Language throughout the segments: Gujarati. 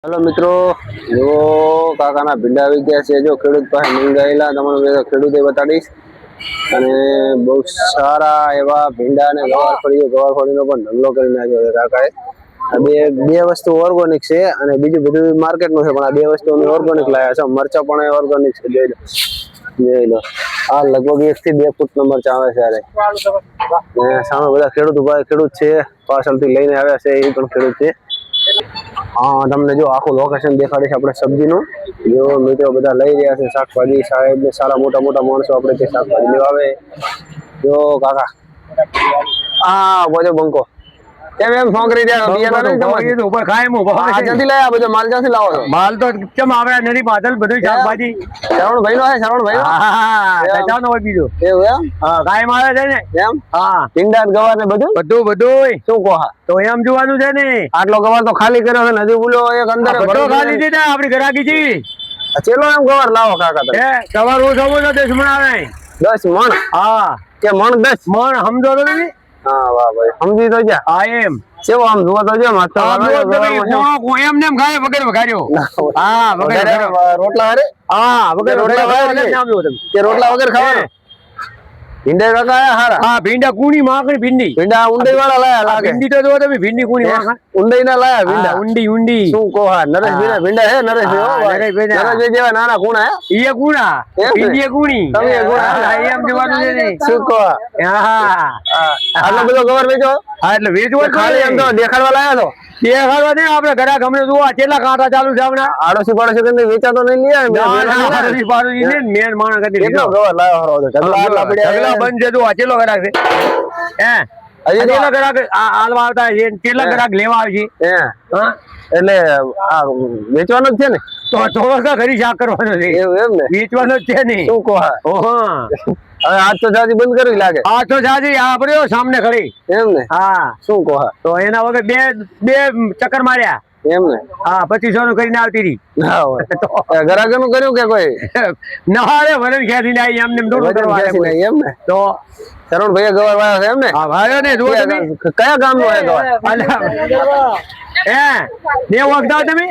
हेलो मित्रों, जो काकाना भींडा આવી ગયા છે। જો ખેડૂત પાસે મંગાયેલા તમને ખેડૂતે બતાડીશ અને બહુ સારા એવા ભીંડા અને ગવારફળીનો પણ ધંધો કરી નાખ્યો છે કાકાએ। આ બે વસ્તુ ઓર્ગેનિક છે અને બીજું બધું માર્કેટનું છે, પણ આ બે વસ્તુ અમે ઓર્ગેનિક લાવ્યા છે। મરચા પણ ઓર્ગેનિક છે, જોઈ લો। આ લગભગ 1 થી 2 ફૂટના મરચા આવે છે। સામે બધા ખેડૂત છે, પાછળથી લઈને આવ્યા છે, એ પણ ખેડૂત છે। हाँ तमने जो आखो लोकेशन देखाड़ी अपने सब्जी नु जो मित्रों बधा लई रह्या छे शाकभाजी साहेब ने सारा मोटा मोटा माणसो आपणे ते शाकभाजी लेवा आवे। जो काका आ बोलो बंको केम एम फोंकरी दे बिया तो नहीं तुम्हारी तो ऊपर खाए मु आ जल्दी ले आ बजो माल जल्दी लाओ तो माल तो केम आवे नरी बादल બધું શાકભાજી શરવણ ભાઈ નો છે શરવણ ભાઈ હા બચાવ નો હોય બીજો એવું એમ હા કાયમ આવે છે ને એમ હા ભીંડા ગવાર ને બધું શું કહો તો એમ જોવાનું છે ને આટલો ગવાર તો ખાલી કર્યો છે હજી બોલો એક અંદર ભરો ખાલી દીધા આપણી ગરાકી જી ચેલો એમ ગવાર લાવો કાકા તમે એ ગવાર ઓ સમો તો 10 મણ આવે 10 મણ હા કે મણ 10 મણ સમજો તો નહીં हाँ वाह भाई समझी तो जा आ एम सेव हम जुआ तो जो मत को एम नेम खाए वगैरह वगाड़ियो हां वगैरह रोटला अरे हां वगैरह रोटला नाम जो तुम के रोटला वगैरह खावा भींडा काका हारा हां भींडा कूणी माखणी भिंडी भींडा उंडई वाला लाया लागे भिंडी तो जो તમે ભીંડી કૂણી માખણ ઉંડઈ ના લાયા ભીંડા ઉંડી શું કો હા નરેશ ભીંડા હે નરેશ નરેશ જેવા નાના કૂણા હે ઈ કૂણા ભીંડી કૂણી તમે કૂણા એમ જોવાનું છે ને શું કો હા આટલો બધો ગવર વેચો હા એટલે વેચવો ખાલી એમ તો દેખાડવા લાયા તો દેખાડવા દે આપણે ઘરા ગમને જોવા કેટલા કાંટા ચાલુ છે આપણે આડોસી પાડોસી કરીને વેચા તો નહીં લે આડોસી પાડોસી ને મેન માણસ કરી કેટલો ગવર લાયો હરો ઢગલા પડ્યા બંધ છે તો અચેલો ગરાક છે હે હજી કેટલા ગરાક આલવા આવતા છે કેટલા ગરાક લેવા આવે છે હે હા એટલે આ વેચવાનો જ છે ને તો થોડો ઘરી શાક કરવાનો છે એમ ને વેચવાનો જ છે ને શું કહો ઓહો હવે આજ તો જાજી બંધ કરવી લાગે આ તો જાજી આપણે સામે ખડી એમ ને હા શું કહો તો એના વગર બે ચક્કર માર્યા એમ ને હા 2500 નું કરીને આવતી રી ના ગરાક નું કર્યું કે કોઈ નહારે વરણ ખેતી ને આવી એમને દોડ કરવા એમ ને તો શરણ ભાઈ ગવાર વાયો છે એમ ને હા ભાયો ને જો તમે કયા ગામ નો હે ગવાર હે ને વખતા તમે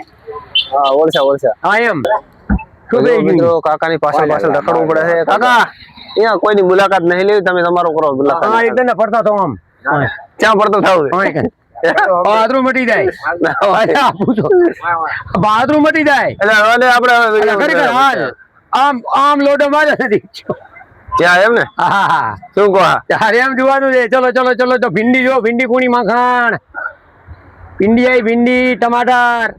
હા ઓળસા હા એમ મિત્રો કાકાની પાછળ રખડવું પડે છે કાકા અહીંયા કોઈની મુલાકાત નહીં લેવી તમે તમારો કરો મુલાકાત હા એકદમ ફરતા થો આમ ક્યાં ફરતો થાવ છે બાથરૂમ મટી જાય બાથરૂમ મટી જાય એટલે આપણે આમ લોડો મારે નથી ત્યાં એમ ને હા શું કહો ત્યારે એમ જોવાનું છે ચલો તો ભીંડી જો ભીંડી કુણી માખણ ભીંડી આવી ભીંડી ટમાટર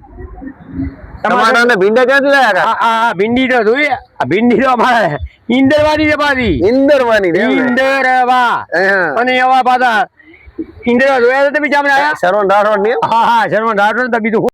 ને ભીંડા ક્યાંથી લાયા હા ભીંડી તો જોઈએ ભીંડી તો અમારે ઇન્દરવાની છે પાછી ઇન્દરવા અને એવા પાછા ઇન્દરવા જોયા તમે જામને આયા શરવણ રાઠોડ ને હા શરવણ રાઠોડ બીજું